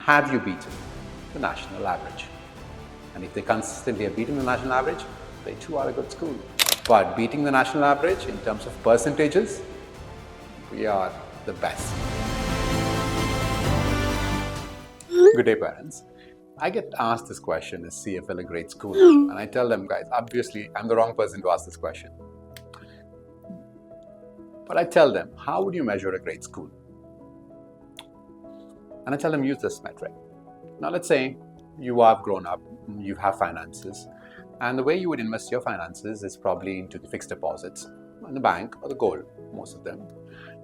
have you beaten the national average? And if they consistently are beating the national average, they too are a good school. But beating the national average in terms of percentages, we are the best. Good day, parents. I get asked this question, is CFL a great school? And I tell them, guys, obviously I'm the wrong person to ask this question. But I tell them, how would you measure a great school? And I tell them, use this metric. Now let's say you have grown up, you have finances, and the way you would invest your finances is probably into the fixed deposits in the bank or the gold, most of them.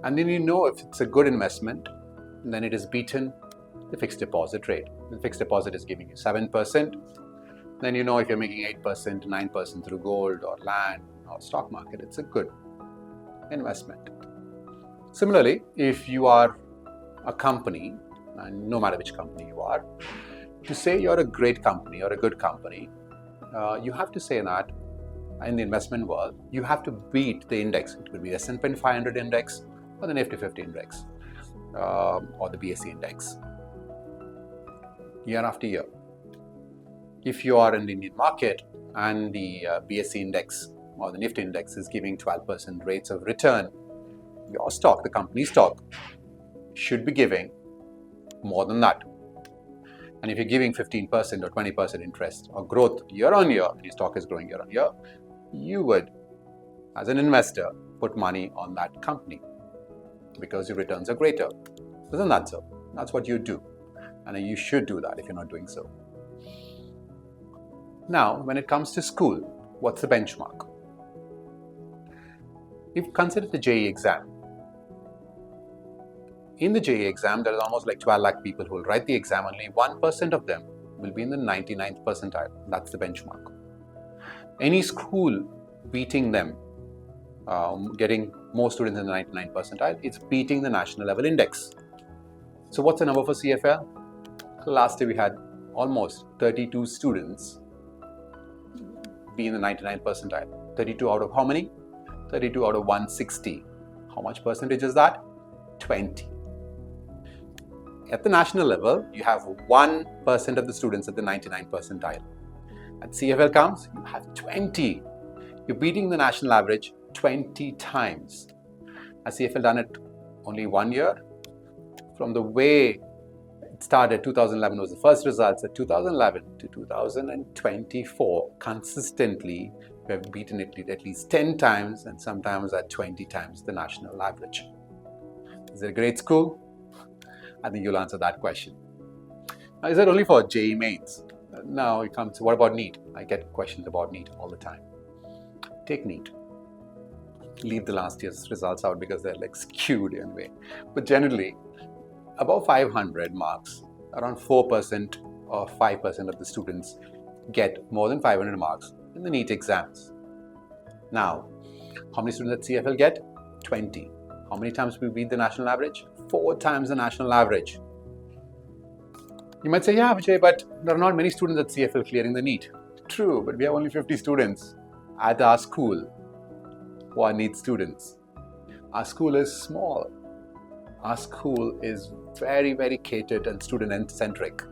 And then you know if it's a good investment, then it is beaten the fixed deposit rate. The fixed deposit is giving you 7%. Then you know if you're making 8%, 9% through gold or land or stock market, it's a good investment. Similarly, if you are a company, and no matter which company you are, to say you're a great company or a good company, you have to say that in the investment world, you have to beat the index. It could be the S&P 500 index or the Nifty 50 index or the BSE index year after year. If you are in the Indian market and the BSE index or the Nifty index is giving 12% rates of return, your stock, the company stock, should be giving more than that. And if you're giving 15% or 20% interest or growth year on year, and your stock is growing year on year, you would, as an investor, put money on that company because your returns are greater. Isn't that so? That's what you do. And you should do that if you're not doing so. Now, when it comes to school, what's the benchmark? If you consider the JEE exam, in the JEE exam, there is almost like 12 lakh people who will write the exam. Only 1% of them will be in the 99th percentile. That's the benchmark. Any school beating them, getting more students in the 99th percentile, it's beating the national level index. So what's the number for CFL? Last year we had almost 32 students be in the 99th percentile. 32 out of how many? 32 out of 160. How much percentage is that? 20. At the national level, you have 1% of the students at the 99th percentile. At CFL comes, you have 20. You're beating the national average 20 times. Has CFL done it only 1 year? From the way it started, 2011 was the first results. At 2011 to 2024, consistently, we have beaten it at least 10 times and sometimes at 20 times the national average. Is it a great school? I think you'll answer that question. Now, is that only for JEE mains? Now it comes to what about NEET? I get questions about NEET all the time. Take NEET. Leave the last year's results out because they're like skewed in a way. But generally, above 500 marks, around 4% or 5% of the students get more than 500 marks in the NEET exams. Now, how many students at CFL get? 20. How many times we beat the national average? 4 times the national average. You might say, yeah, Vijay, but there are not many students at CFL clearing the NEET. True, but we have only 50 students at our school who are NEET students. Our school is small. Our school is very, very catered and student-centric.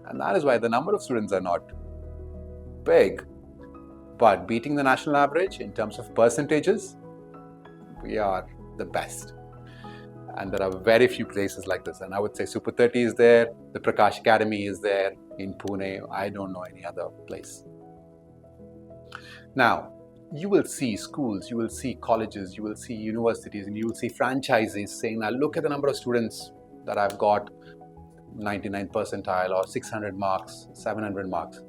And that is why the number of students are not big. But beating the national average in terms of percentages, we are the best. And there are very few places like this. And I would say Super 30 is there, the Prakash Academy is there in Pune. I don't know any other place. Now, you will see schools, you will see colleges, you will see universities, and you will see franchises saying, now look at the number of students that I've got 99th percentile or 600 marks, 700 marks.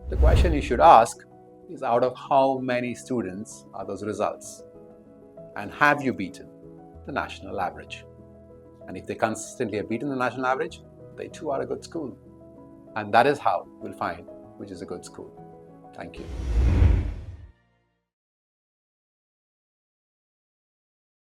The question you should ask is, out of how many students are those results? And have you beaten the national average? And if they consistently have beaten the national average, they too are a good school. And that is how we'll find which is a good school. Thank you.